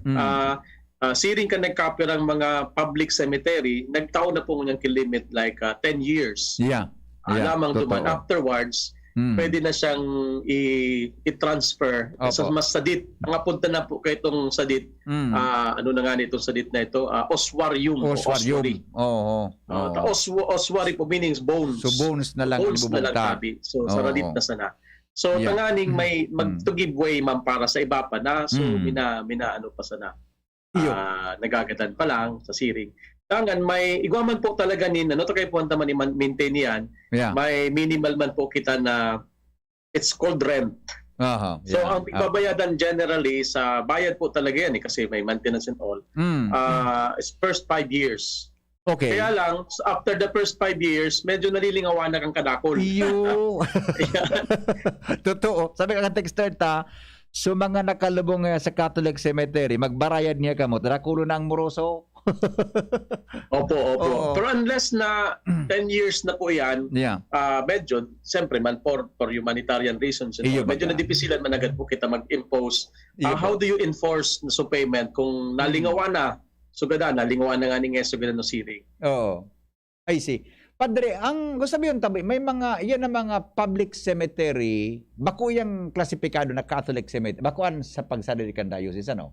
siring ka nagkapirang mga public cemetery, nagtaon na po niyang kilimit like 10 years. Yeah. Lamang duman. Afterwards, pwede na siyang i-transfer sa mas sadit. Ang apunta na po kay itong sadit, ano na nga nitong sadit na ito, oswarium. Oswari. Oswari po meaning bones. So bones na lang tabi. So sa radit na sana. So tanganing may to give way man para sa iba pa na. So mina ano pa sana. Nagagatan pa lang sa siring. Tangan may igwaman po talaga nin ano to kay puwanta man i-maintain yan. May minimal man po kita na it's called rent. Aha. So yeah. ang ibabayadan generally sa bayad po talaga yan kasi may maintenance and all. Is first 5 years. Okay. Kaya lang after the first 5 years medyo nalilingawan na kang kadakol. Iyo. Totoo. Sabi ka texter ta, so mga nakalubong sa Catholic Cemetery, magbarayad niya kamo, tarakulo na ang moroso. Opo. Oo. Pero unless na 10 years na po yan, Yeah. medyo, siyempre man for humanitarian reasons, Iyo ba medyo ka? nadipisilan man agad po kita mag-impose. Iyo ba? How do you enforce na so payment kung nalingawan na, sugada, nalingawan na nga ni Ngeso ganda no siring? Oo. I see. Padre, ang gusto mo yun tabi, may mga, yan ang mga public cemetery, bako yung klasipikado na Catholic cemetery, bakuan sa pagsadali kan diocese, ano?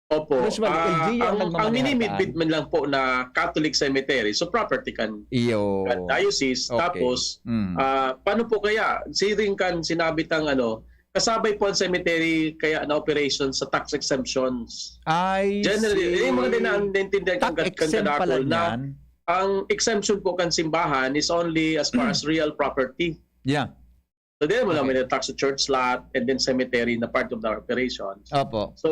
Opo. Usually, LG ang ang nagmamanehan. minimit man lang po na Catholic cemetery, so property kan Iyo. diocese, Okay. tapos Mm. paano po kaya siring kan sinabit ang kasabay po ang cemetery kaya na operation sa tax exemptions. I Generally, see. yung mga naintindihan Tax kan exempt pala kadakol na yan. ang exemption po kan simbahan is only as far as real property. Yeah. So then mo Okay. naman yung tax to church lot and then cemetery na part of the operations. Opo. So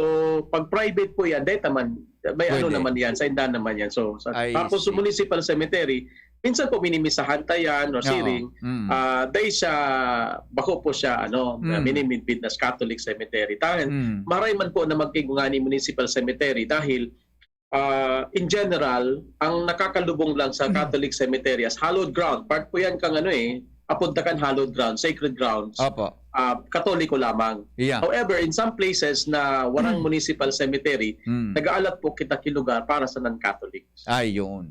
pag private po yan, dahil naman may Pwede. naman yan, sa indahan naman yan. So I tapos see. sa municipal cemetery, minsan po minimisahan tayan or siring. Dahil siya, bako po siya, minimidbid na Catholic cemetery. Dahil maray man po na magkigungani municipal cemetery dahil in general, ang nakakalubong lang sa Catholic cemetery as hallowed ground. Part po yan kang apuntakan hallowed ground, sacred grounds. Opo. Katoliko lamang. Yeah. However, in some places na warang municipal cemetery, nag-aalat po kita kilugar para sa non-Catholics. Ay, yun.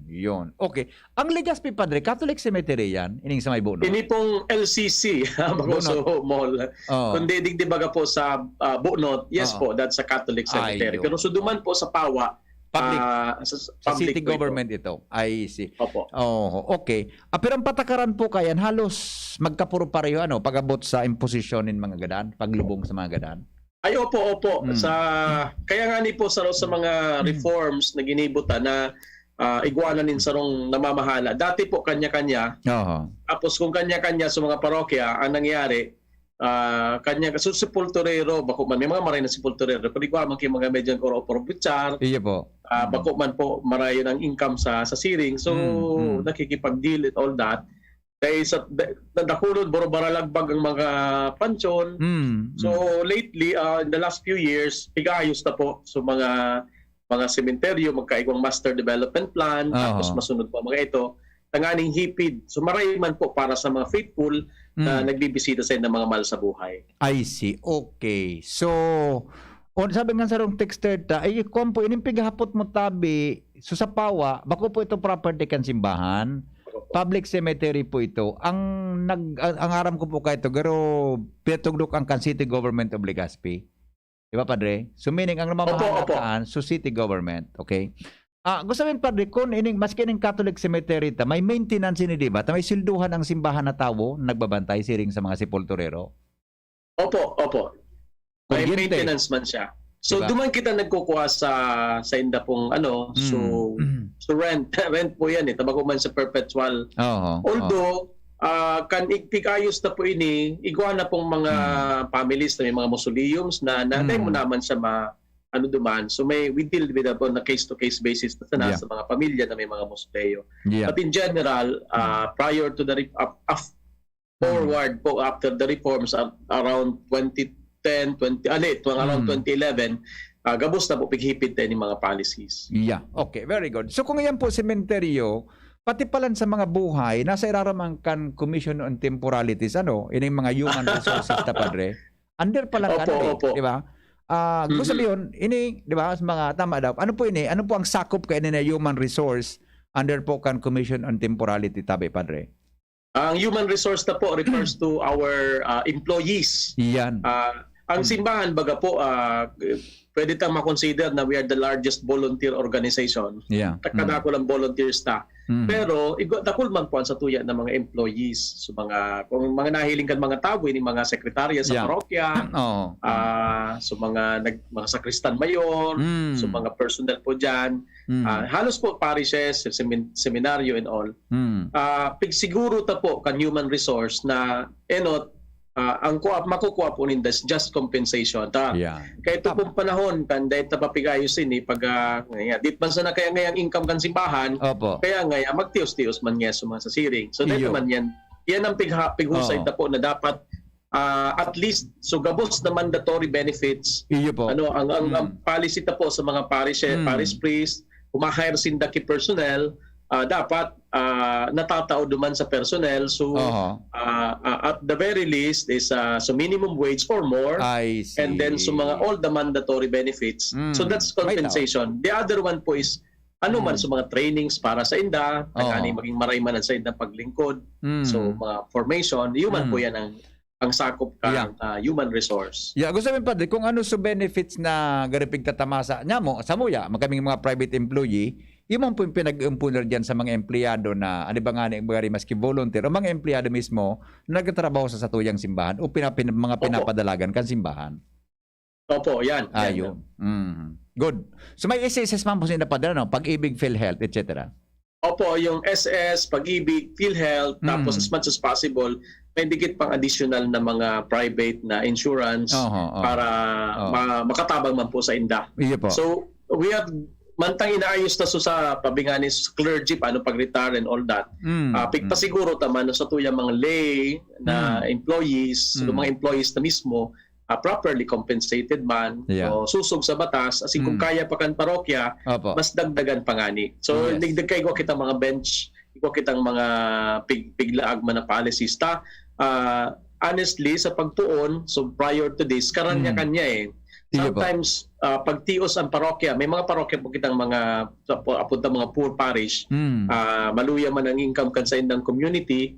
Okay. Ang Legazpi, Padre, Catholic Cemetery yan? Ining sa may buno? Ini pong LCC, Bagoso Mall. Oh. Kundi digdibaga po sa Bunot, yes Oo. po, that's a Catholic cemetery. Ayun. Pero suduman po sa Pawa, Public. Sa public city po ito. government ito. I see. Opo. Oh, okay. Pero ang patakaran po kayan, halos magkapuro pareho, pag-abot sa imposition ng mga gadan, paglubong sa mga gadan? Ay, opo. Kaya nga ni po sa mga reforms na ginibutan na iguananin sa rong namamahala. Dati po kanya-kanya. Oo. Tapos kung kanya-kanya sa mga parokya, ang nangyari, kanya so sepulturero bako man may mga maray na sepulturero pero igual man kay mga medyo or butchar Iya po. bako man po maray ng income sa siring so nakikipag-deal at all that kay sa nadakulod baro-baralagbag ang mga pansyon so lately in the last few years pigayos na po so mga sementeryo magkaigwang master development plan tapos masunod po mga ito tanganing hipid so maray man po para sa mga faithful na nagbibisita sa ng mga mahal sa buhay. I see. Okay. So, sabi nga sa rong texter ta, ay kompo inimpigahapot mo tabi, so sa Pawa, bako po ito property kan simbahan, public cemetery po ito. Ang aram ko po kayo ito, garo petugdok ang kan city government of Legazpi. Di ba, Padre? So, meaning, ang namamahalaan, so city government. Okay? Gusto mo Padre, kung maski ng Catholic cemetery ta, may maintenance ini, di ba? May silduhan ang simbahan na tao, nagbabantay siring sa mga sepulturero. Opo. May Kuryente. maintenance man siya. So Diba? duman kita nagkukuha sa inda pong so rent po yan tabako man sa perpetual. Although kan igtikayos na po ini iguana pong mga families na may mga mausoleums na natay mo naman sa duman. So we deal with on a case-to-case basis na sa mga pamilya na may mga mausoleo. Yeah. But in general, prior to the forward po after the reforms around 2011, gabos na po pighipid tayo ng mga policies. Yeah. Okay, very good. So kung yan po sementeryo, pati palan sa mga buhay, nasa iraramang kan Commission on Temporalities, ining mga human resources na Padre. Under pa lang Opo. di ba? Gusto sabihin, ini, di ba, mga tama daw. Ano po ang sakop kay na human resource under po kan Commission on Temporality tabi, Padre? Ang human resource na po refers to our employees. Yan. Ang simbahan baga po pwede tang ma-consider na we are the largest volunteer organization. Yeah. Takadako lang volunteers ta. Pero dakol man po ang satuya ng mga employees. So kung mga nahiling kan mga tao ini mga sekretarya sa parokya, so mga sakristan mayor, so mga personnel po diyan. Halos po parishes, seminaryo and all. Siguro ta po kan human resource na ang makukuha po ninda is just compensation. Yeah. Kaya ito pong panahon, kan dahil tapapigayo sin pag dit man sa na kaya ngayang income kan simbahan, Opo. kaya ngaya magtios-tios man niya suma sa siring. So dahil Iyo. naman yan ang pighusay Oo. na po na dapat at least so gabos na mandatory benefits. Iyo po. Ang policy ta po sa mga parish priest, humahire sinda ki personnel, dapat natatao duman sa personnel. So at the very least is so minimum wage or more. I see. And then so mga all the mandatory benefits. So that's compensation. The other one po is man sa mga trainings para sa inda, maging maray man sa inda paglingkod. So mga formation, human po yan ang sakop ka human resource. Yeah, gusto sabihin Padre, kung ano sa benefits na garipig tatamasa nya mo, sa muya, magaming mga private employee, yung po yung pinag-impuner dyan sa mga empleyado na, ano ba nga ni maski volunteer, o mga empleyado mismo na nagtatrabaho sa satuyang simbahan o mga pinapadalagan kan simbahan. Opo, yan. Ayun. Good. So may SSS man po sila Padre, no? Pag-ibig, PhilHealth, etc. Opo, yung SS, Pag-ibig, PhilHealth, tapos as much as possible, may dikit pang additional na mga private na insurance para makatabang man po sa inda. Iya po. So, we have mantang inaayos na sa pabinganis clergy, paano pag-retire and all that. Pigpasiguro taman sa tuyang mga lay na employees, mga employees na mismo, properly compensated man, o susog sa batas, as kung kaya pa kan parokya, mas dagdagan pangani. So, nagdagkay ko kitang mga bench, ko kitang mga piglaag man na policies. Honestly, sa pagtuon, so prior to this, karanya-kanya Sometimes, pagtios ang parokya, may mga parokya po kitang mga apunta mga poor parish, maluya man ang income kan sa indang community,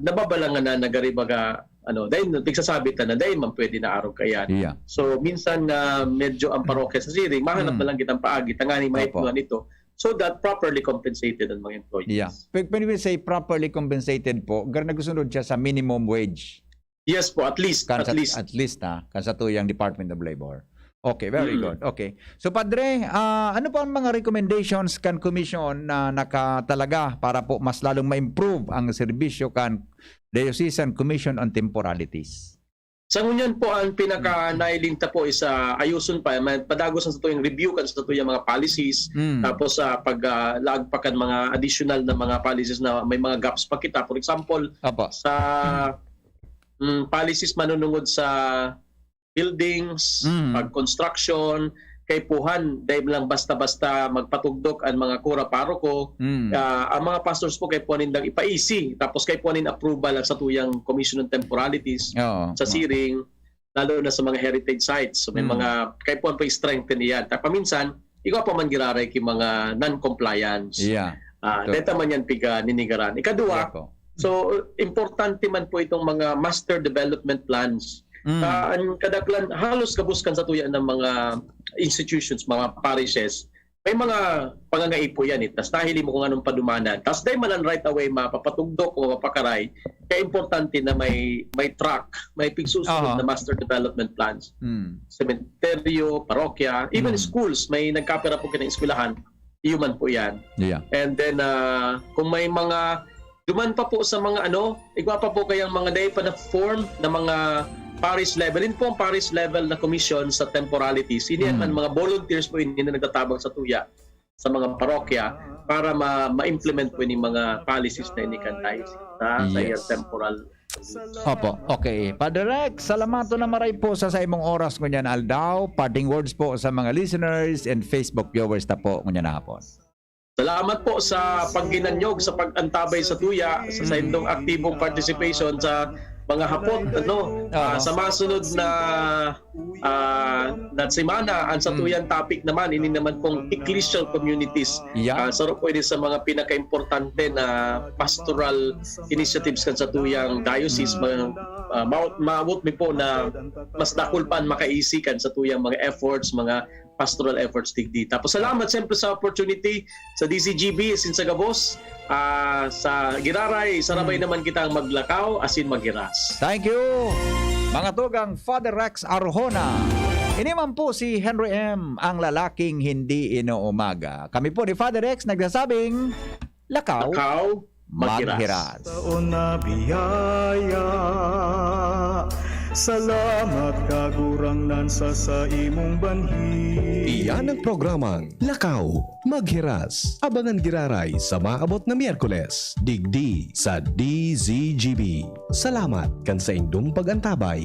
nababalangan na nagaribaga dahil nagsasabi na dahil man pwede na araw kayan. So minsan medyo ang parokya sa siring, mahanap na lang kitang paagi, tangani mahipuan ito. So that properly compensated ang mga employees. Yeah. When we say properly compensated po, nagusunod siya sa minimum wage. Yes po, at least. At least kansatuyang Department of Labor. Okay, very good. Okay. So Padre, ano po ang mga recommendations kan commission na nakatalaga para po mas lalong ma-improve ang serbisyo kan Diocesan Commission on Temporalities? Sa ngunyan po ang pinaka-nailinta po is ayusun pa, padagos sa tuyong review kan sa tuyong mga policies, tapos paglagpakan mga additional na mga policies na may mga gaps pa kita. For example, sa policies manunungod sa buildings, pag-construction, kay puhan, dahil lang basta-basta magpatugdok ang mga kura paroko, ang mga pastors po kay puhanin lang ipaisi, tapos kay puhanin approval sa tuyang Commission on Temporalities sa siring, lalo na sa mga heritage sites. So may mga, kay puhan pa i-strengthen iyan. Paminsan, ikaw pa man giraray kay mga non-compliance. Deta man yan piga ninigaran. Ikadua, so importante man po itong mga master development plans. Ang kadaklan halos kabuskan sa tuya ng mga institutions, mga parishes, may mga pangangaipo yan. Tapos nahili mo kung anong padumanan. Tapos dahil man right away mapapatugdok o mapakaray, kaya importante na may track, may pigsusunod na master development plans. Cementerio, parokya, even schools, may nagkapera po kinang eskwelahan, human po yan. And then kung may mga duman pa po sa mga igwa pa po kayang mga day pa na form na mga parish level. Yun po ang parish level na commission sa temporalities. Hindi man mga volunteers po yun na nagtatabang sa tuya sa mga parokya para ma-implement po yung mga policies na inikantay sa temporal. Opo, okay. Padre Rex, salamato na maray po sa imong oras ngunyan aldaw. Parting words po sa mga listeners and Facebook viewers na po ngunyan hapon. Salamat po sa pagginanyog, sa pag-antabay sa tuya, sa indong aktibong participation sa mga hapon sa masunod na semana ang sa tuyang topic naman ini naman pong ecclesial communities. Saro pwede sa mga pinaka-importante na pastoral initiatives kan sa tuyang diocese, maabot mi po na mas dakulpan makaisikan sa tuyang mga efforts, mga pastoral efforts digdi. Tapos salamat siyempre sa opportunity sa DCGB sa Gabos, sa Giraray, sarabay naman kitang maglakaw asin magiras. Thank you mga tugang Father Rex Arjona. Ini man po si Henry M, ang lalaking hindi inuumaga. Kami po ni Father Rex nagsasabing lakaw maghiras. Taon na biyaya, salamat kagurangnan sa imong banhi. Iyan ang programang Lakaw, Maghiras. Abangan giraray sa maabot na Miyerkules. Digdi sa DZGB. Salamat kan sa indong pagantabay.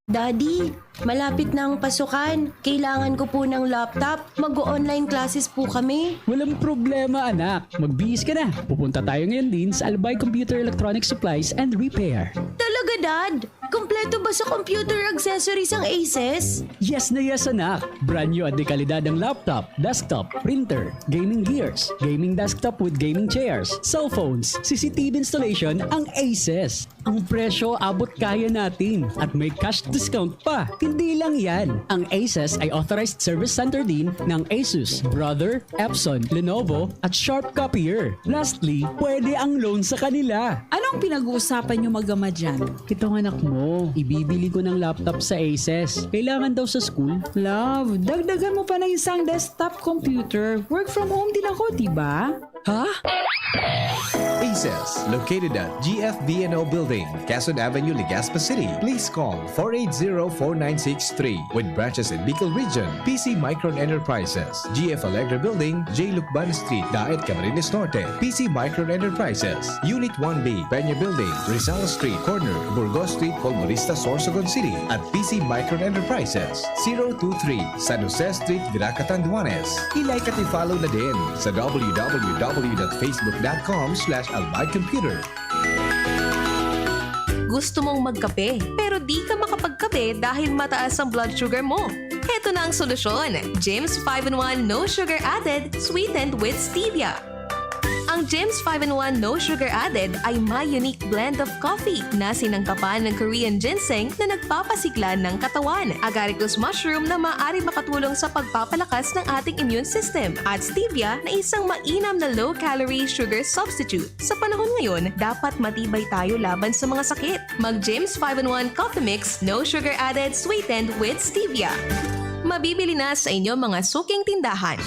Daddy, malapit na ang pasukan. Kailangan ko po ng laptop. Mag-online classes po kami. Walang problema anak, magbihis ka na. Pupunta tayo ngayon din sa Albay Computer Electronic Supplies and Repair. Talaga, Dad? Kompleto ba sa computer accessories ang Aces? Yes na yes anak, brand new at dekalidad ang laptop, desktop, printer, gaming gears, gaming desktop with gaming chairs, cellphones, CCTV installation ang Aces. Ang presyo abot kaya natin at may cash discount pa. Hindi lang yan, ang Aces ay authorized service center din ng Asus, Brother, Epson, Lenovo at Sharp Copier. Lastly, pwede ang loan sa kanila. Anong pinag-uusapan nyo mag-ama dyan? Itong anak mo, ibibili ko ng laptop sa Aces. Kailangan daw sa school. Love, dagdagan mo pa ng isang desktop computer. Work from home din ako, diba? Ha? Aces, located at GFBNO Building, Quezon Avenue, Legazpi City. Please call 480-4963 with branches in Bicol Region, PC Micron Enterprises, GF Allegra Building, J. Lucban Street, Daet, Camarines Norte, PC Micron Enterprises, Unit 1B, Peña Building, Rizal Street, Corner, Burgos Street, Colmonista, Sorsogon City, at PC Micron Enterprises, 023, San Jose Street, Viraca, Tanduanes. I-like at i-follow na din sa www.facebook.com/albaycomputer. Gusto mong magkape pero di ka makapagkape dahil mataas ang blood sugar mo. Heto na ang solusyon. James 5-in-1 No Sugar Added, sweetened with stevia. Ang James 5-in-1 No Sugar Added ay may unique blend of coffee na sinangkapan ng Korean ginseng na nagpapasigla ng katawan, agaricus mushroom na maaari makatulong sa pagpapalakas ng ating immune system, at stevia na isang mainam na low-calorie sugar substitute. Sa panahon ngayon, dapat matibay tayo laban sa mga sakit. Mag James 5-in-1 Coffee Mix No Sugar Added, sweetened with stevia. Mabibili na sa inyong mga suking tindahan.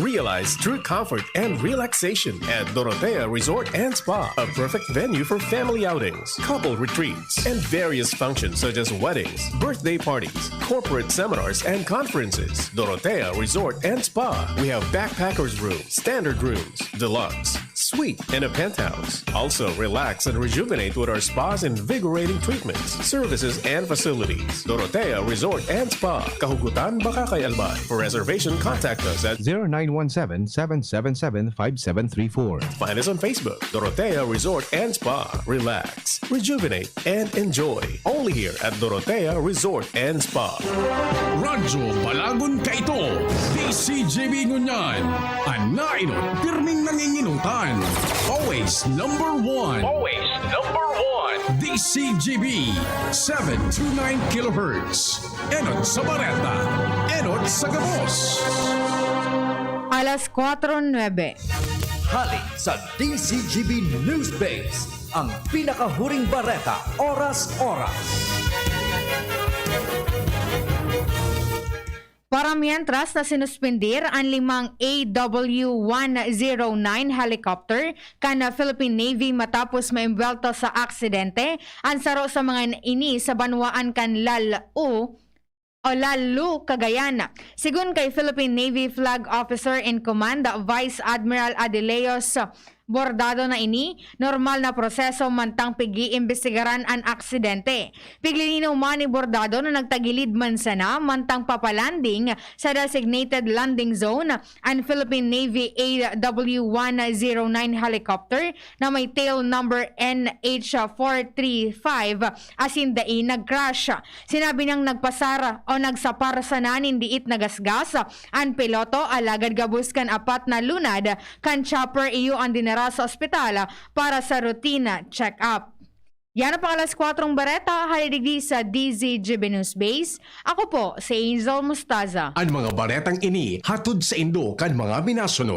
Realize true comfort and relaxation at Dorotea Resort and Spa, a perfect venue for family outings, couple retreats, and various functions such as weddings, birthday parties, corporate seminars, and conferences. Dorotea Resort and Spa. We have backpackers rooms, standard rooms, deluxe, suite, and a penthouse. Also, relax and rejuvenate with our spa's invigorating treatments, services, and facilities. Dorotea Resort and Spa, Kahugutan, Bakakay, Albay. For reservation, contact us at 0917-777-5734. Find us on Facebook, Dorotea Resort and Spa. Relax, rejuvenate, and enjoy. Only here at Dorotea Resort and Spa. Radyo Balagon Kaito, DCGB Ngunyan, Anainot, pirming nanginginutan. Always number one. Always number one. DCGB, 729 kHz. Enot sa Bareta, Enot sa Gabos. Alas 4:09. Hali sa DCGB News Base, ang pinakahuring bareta, oras-oras. Para mientras na sinuspindir ang 5 AW109 helicopter kana Philippine Navy matapos maimbelto sa aksidente, ang saro sa mga ini sa banwaan kan Lalu, Cagayan. Sigun kay Philippine Navy Flag Officer in Command, Vice Admiral Adeleos Bordado na ini, normal na proseso mantang pigi-imbestigaran ang aksidente. Piglilinaw man ni Bordado na nagtagilid man sana mantang papalanding sa designated landing zone ang Philippine Navy AW109 helicopter na may tail number NH435 asin dai nag-crash. Sinabi nang nagpasara o nagsapar sa nanin diit nagasgas ang piloto alagad gabuskan apat na lunad kan chopper iyo ang dinara sa ospital para sa routine check-up. Yan ang alas 4 bareta, halidigdi sa DZGB News Base. Ako po, si Angel Mustaza. Ang mga baretang ini hatod sa Indo kan mga minasunod.